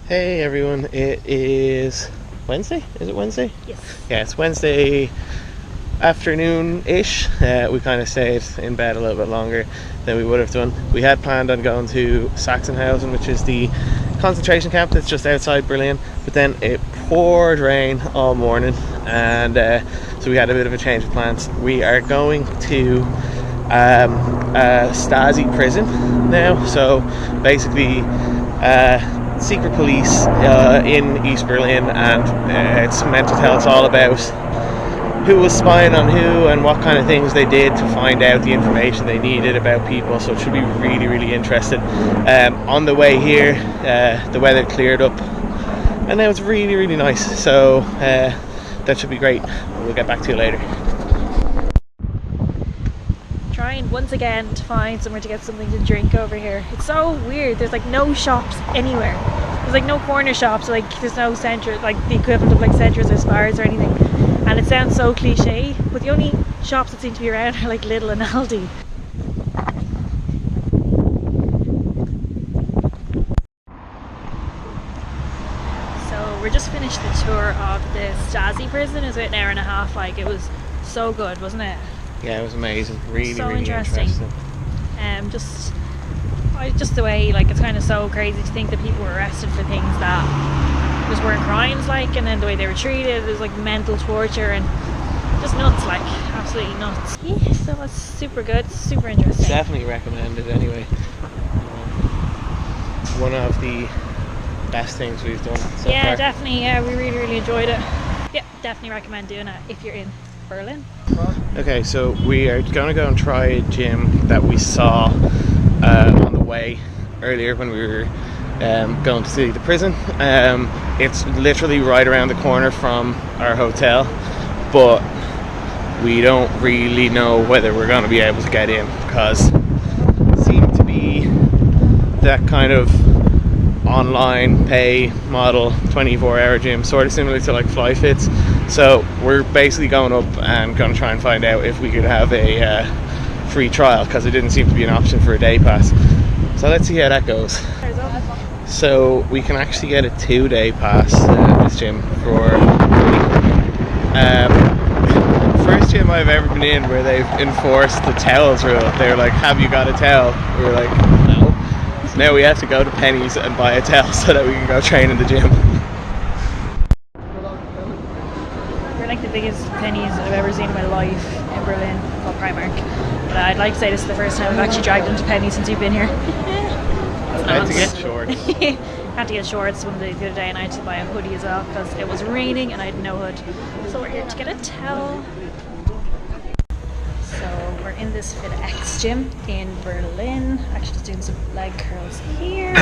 Hey everyone, it is Wednesday? Is it Wednesday? Yes. Yeah, it's Wednesday afternoon-ish. We kind of stayed in bed a little bit longer than we would have done. We had planned on going to Sachsenhausen, which is the concentration camp that's just outside Berlin, but then it poured rain all morning, and so we had a bit of a change of plans. We are going to a Stasi prison now, so basically secret police in East Berlin, and it's meant to tell us all about who was spying on who and what kind of things they did to find out the information they needed about people. So it should be really, really interesting. On the way here, the weather cleared up and now it's really, really nice, so that should be great. We'll get back to you later. Trying once again to find somewhere to get something to drink over here. It's so weird. There's like no shops anywhere. There's like no corner shops. Like there's no centre, like the equivalent of like centres or Spars or anything. And it sounds so cliche, but the only shops that seem to be around are like Lidl and Aldi. So we're just finished the tour of the Stasi prison. It was about an hour and a half. Like it was so good, wasn't it? Yeah, it was amazing. Really, so really interesting. Just the way, like, it's kind of so crazy to think that people were arrested for things that just weren't crimes, like, and then the way they were treated, it was like mental torture and just nuts, like, absolutely nuts. Yeah, so it's super good, super interesting. Definitely recommended anyway. One of the best things we've done so yeah, far. Definitely. Yeah, we really, really enjoyed it. Yeah, definitely recommend doing it if you're in Berlin. Okay, so we are going to go and try a gym that we saw on the way earlier when we were going to see the prison. It's literally right around the corner from our hotel, but we don't really know whether we're going to be able to get in because it seemed to be that kind of online pay model 24-hour gym, sort of similar to like FlyFits. So we're basically going up and going to try and find out if we could have a free trial, because it didn't seem to be an option for a day pass. So let's see how that goes. So we can actually get a 2-day pass at this gym for first gym I've ever been in where they've enforced the towels rule. They were like, have you got a towel? We were like, no. So now we have to go to Penny's and buy a towel so that we can go train in the gym. We're like the biggest pennies I've ever seen in my life in Berlin, called Primark. But I'd like to say this is the first time I've actually dragged into Penny since you've been here. I had to get shorts. Had to get shorts one day the other day, and I had to buy a hoodie as well because it was raining and I had no hood. So we're here to get a towel. So we're in this Fit X gym in Berlin. Actually just doing some leg curls here.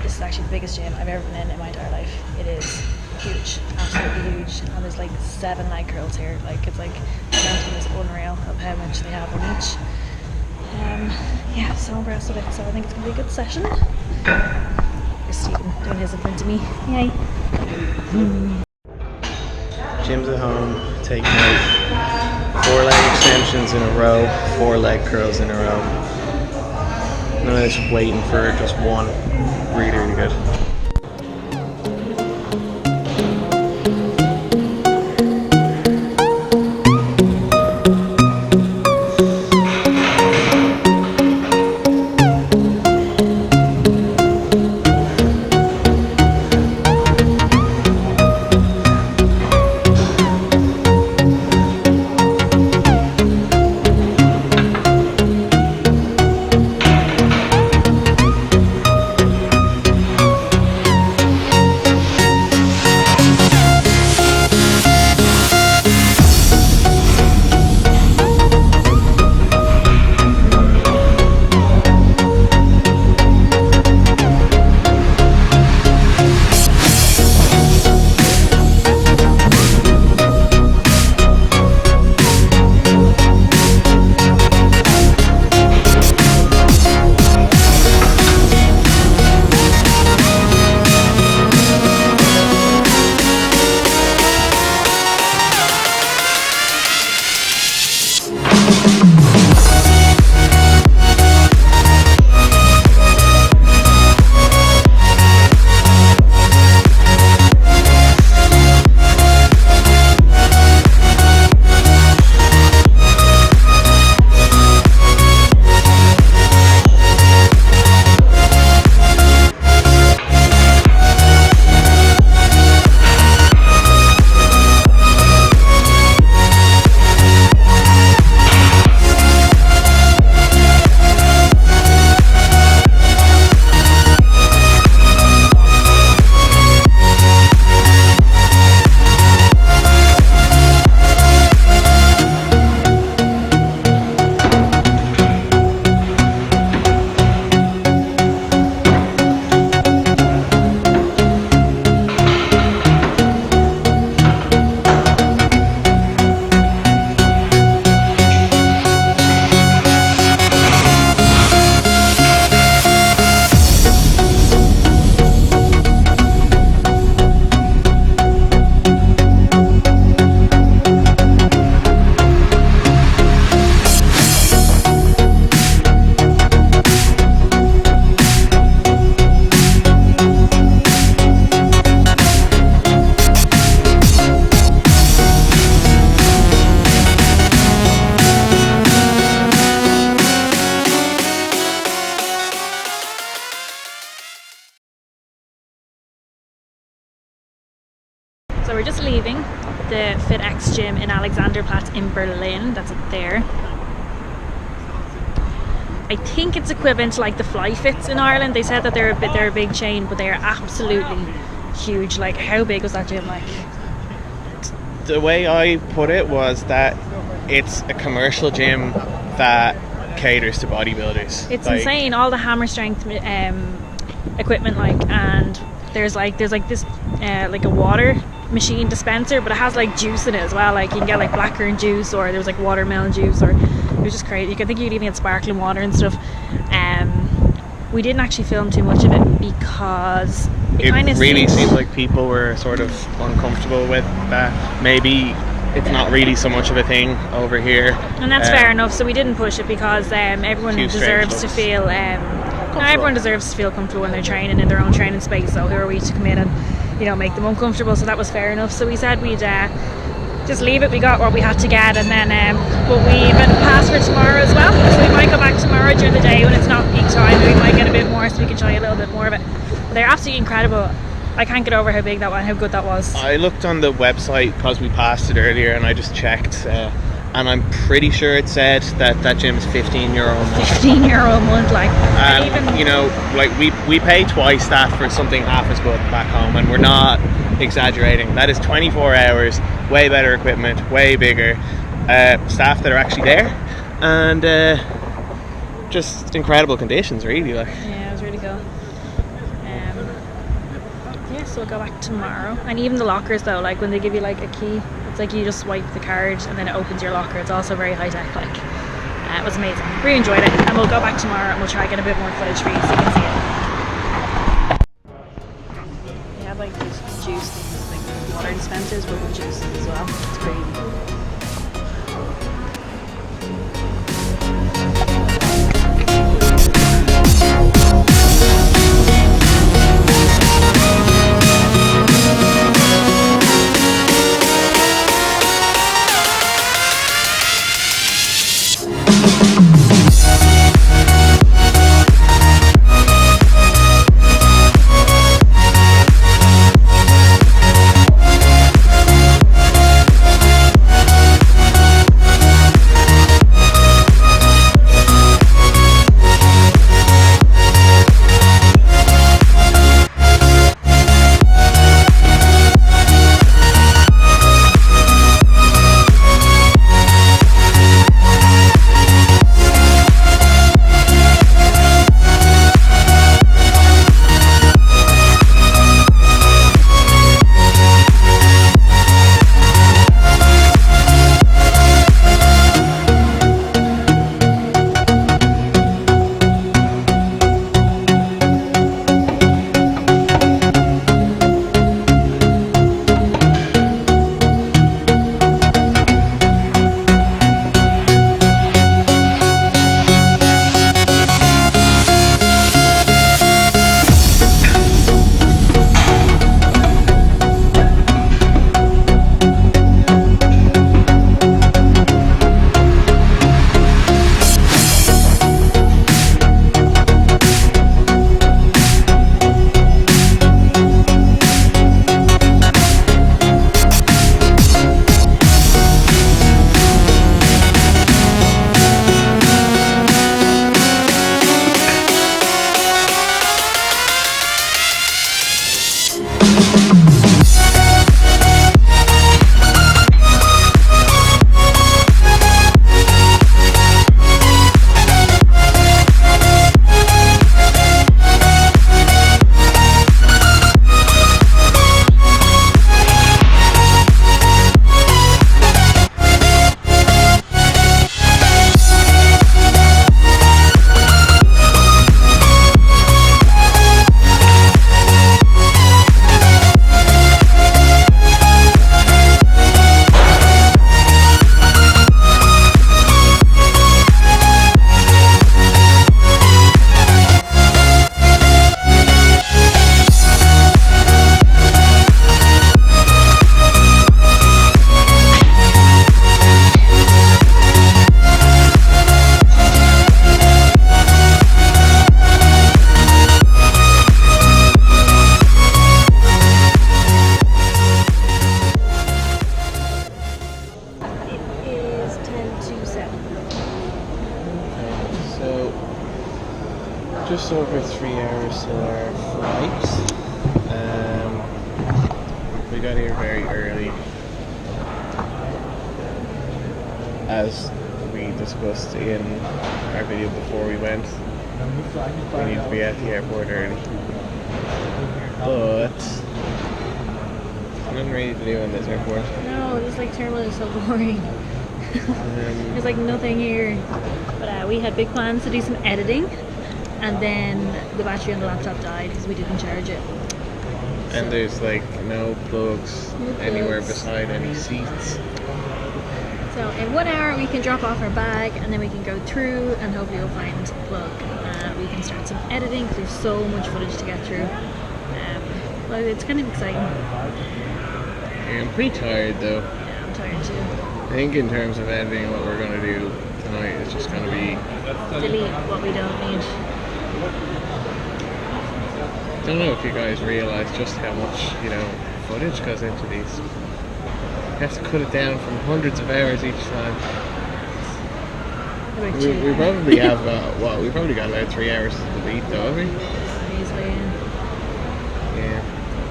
This is actually the biggest gym I've ever been in my entire life. It is huge, absolutely huge. And there's like 7 leg curls here. Like it's like the mountain is unreal of how much they have on each. Yeah, so impressed with it. So I think it's gonna be a good session. There's Stephen doing his in front of me. Yay. Jim's at home, taking out 4 leg extensions in a row, 4 leg curls in a row. None of this waiting for just one. Really, really good. X gym in Alexanderplatz in Berlin. That's it there. I think it's equivalent to like the Fly Fits in Ireland. They said that they're a big chain, but they are absolutely huge. Like, how big was that gym? Like, The way I put it was that it's a commercial gym that caters to bodybuilders. it's insane. All the hammer strength equipment, like, and there's like this like a water machine dispenser, but it has like juice in it as well. Like, you can get like blackcurrant juice, or there was like watermelon juice, or it was just crazy. I think you could even get sparkling water and stuff. We didn't actually film too much of it because it kind of really seems like people were sort of uncomfortable with that. Maybe it's not really so much of a thing over here, and that's fair enough. So we didn't push it because everyone Few deserves strange to feel everyone deserves to feel comfortable when they're training in their own training space. So who are we to come in and, you know, make them uncomfortable? So that was fair enough. So we said we'd just leave it. We got what we had to get, and then but we've been passed for tomorrow as well. So we might go back tomorrow during the day when it's not peak time. We might get a bit more, so we can show you a little bit more of it. But they're absolutely incredible. I can't get over how big that was, how good that was. I looked on the website because we passed it earlier, and I just checked, and I'm pretty sure it said that gym's €15 a month. €15 a month, like. And even, you know, like we pay twice that for something half as good back home, and we're not exaggerating. That is 24 hours, way better equipment, way bigger, staff that are actually there, and just incredible conditions, really. Like, yeah, it was really cool. Yeah, so we'll go back tomorrow. And even the lockers though, like when they give you like a key, it's like you just swipe the card and then it opens your locker. It's also very high tech. Like, it was amazing. Really enjoyed it, and we'll go back tomorrow and we'll try and get a bit more footage for you so you can see it. They have like these juice things, like water dispensers, but with juice as well. It's crazy. just over 3 hours to our flight. We got here very early, as we discussed in our video before we went. We need to be at the airport early, but nothing really to do in this airport. No, this like terminal is so boring. There's like nothing here. But we had big plans to do some editing, and then the battery on the laptop died because we didn't charge it. And there's like no plugs anywhere plugs. beside any seats. So in 1 hour we can drop off our bag, and then we can go through and hopefully we'll find a plug. We can start some editing because there's so much footage to get through. But it's kind of exciting. I'm pretty tired though. Yeah, I'm tired too. I think in terms of editing, what we're going to do tonight is just going to be... Delete what we don't need. I don't know if you guys realise just how much, footage goes into these. You have to cut it down from hundreds of hours each time. We probably have, we probably got about 3 hours to delete though, have we? Easily. Yeah.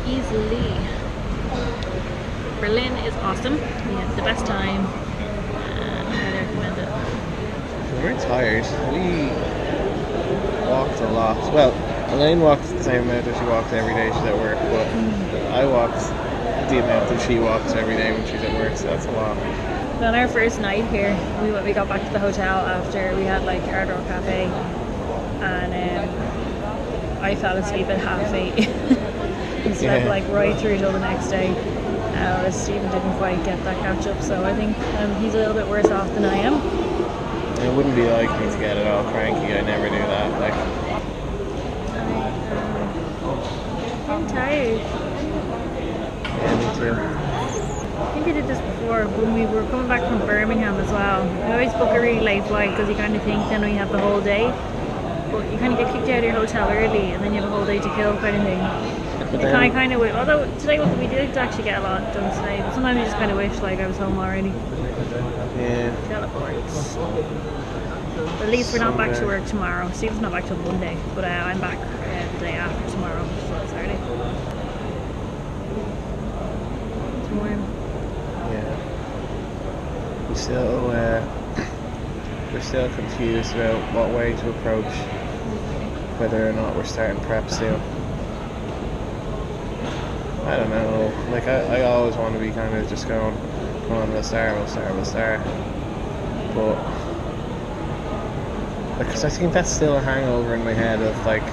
Easily. Berlin is awesome. We had the best time. I highly recommend it. We're tired. We walked a lot. Well, Elaine walked the same amount that she walks every day she's at work, but I walked the amount that she walks every day when she's at work, so that's a lot. On our first night here, we got back to the hotel after we had like Hard Rock Cafe, and I fell asleep at 8:30 and slept like right through till the next day. Stephen didn't quite get that catch up, so I think he's a little bit worse off than I am. It wouldn't be like me to get it all cranky. I never do that. Like, I'm tired. Yeah, me too. I think I did this before when we were coming back from Birmingham as well. We always book a really late flight because you kind of think then we have the whole day, but you kind of get kicked out of your hotel early and then you have a whole day to kill kind of thing. I kind of wish, although today we did actually get a lot done today, but sometimes you just kind of wish like I was home already. Yeah. Teleports. But at least we're not back to work tomorrow. Steve's not back till Monday, but I'm back the day after tomorrow, so it's Saturday. It's warm. Yeah. We're still confused about what way to approach whether or not we're starting prep soon. I don't know. Like I always want to be kind of just going, come on, we'll start. But because I think that's still a hangover in my head of like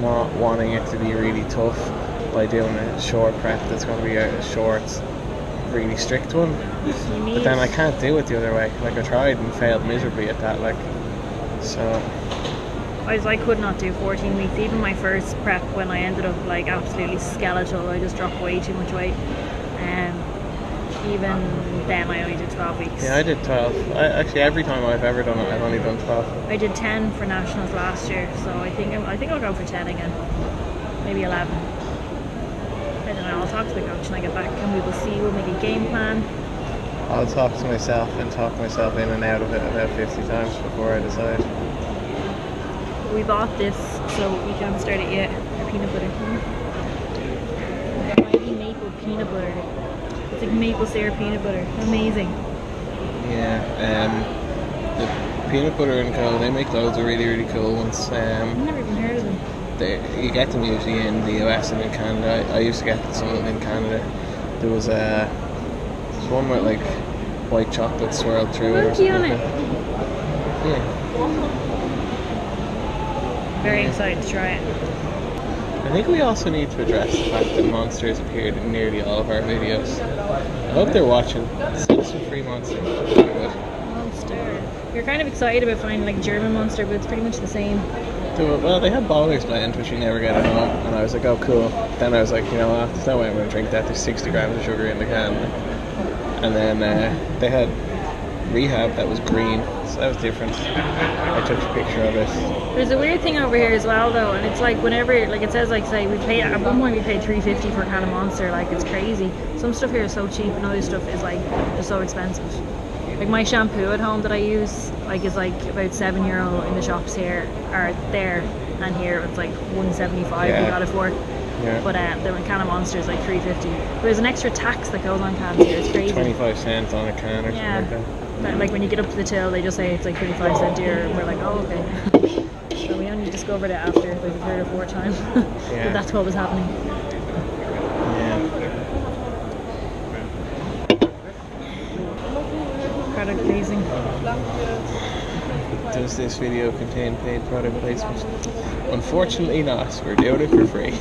not wanting it to be really tough by doing a short prep that's going to be a short, really strict one. But then I can't do it the other way. Like I tried and failed miserably at that. Like so. I could not do 14 weeks. Even my first prep, when I ended up like absolutely skeletal, I just dropped way too much weight. Even then, I only did 12 weeks. Yeah, I did 12. Actually, every time I've ever done it, I've only done 12. I did 10 for nationals last year, so I think I'll go for 10 again, maybe 11. I don't know. I'll talk to the coach when I get back, and we will see. We'll make a game plan. I'll talk to myself and talk myself in and out of it about 50 times before I decide. We bought this, so we can't start it yet. Our peanut butter. Mighty maple peanut butter. It's like maple syrup peanut butter. Amazing. Yeah, the peanut butter and co, they make loads of really, really cool ones. I've never even heard of them. You get them usually in the US and in Canada. I used to get some of them in Canada. There was one with like white chocolate swirled through it or something. On it. Yeah. Very excited to try it. I think we also need to address the fact that Monsters appeared in nearly all of our videos. I hope they're watching. Send us some free Monster. Monster. You're kind of excited about finding like German Monster, but it's pretty much the same. Well, they had Bowler's Blend, which we never get at home, and I was like, oh cool. Then I was like, you know what, there's no way I'm going to drink that. There's 60 grams of sugar in the can. And then they had Rehab that was green, so that was different. I took a picture of it. There's a weird thing over here as well though, and it's like whenever, like it says like say we paid, at one point we paid $3.50 for a can of Monster, like it's crazy. Some stuff here is so cheap and other stuff is like just so expensive. Like my shampoo at home that I use like is like about €7 in the shops here, or there, and here it's like 175 Yeah. we got it for. Yeah. But the can of Monster is like 350. There's an extra tax that goes on cans here. It's crazy. 25 cents on a can or Yeah. something like that. Like when you get up to the till, they just say it's like 25 cent dearer, and we're like, oh okay. So we only discovered it after like the third or fourth time that that's what was happening. Yeah. Product placing. Does this video contain paid product placement? Unfortunately not. We're doing it for free.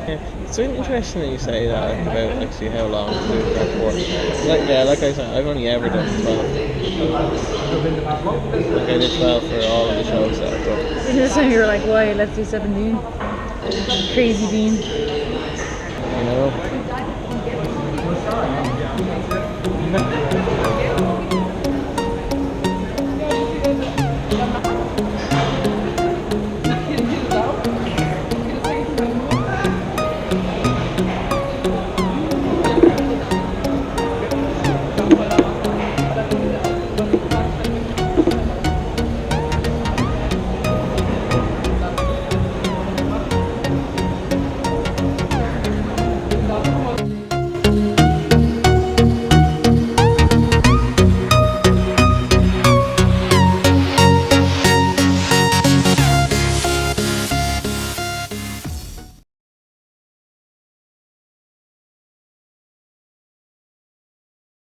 Yeah, it's really interesting that you say that about actually how long to do it for. Like I said, I've only ever done 12. Like I did 12 for all of the shows that I've done. This time you were like, why? Let's do 17. Crazy bean. You know?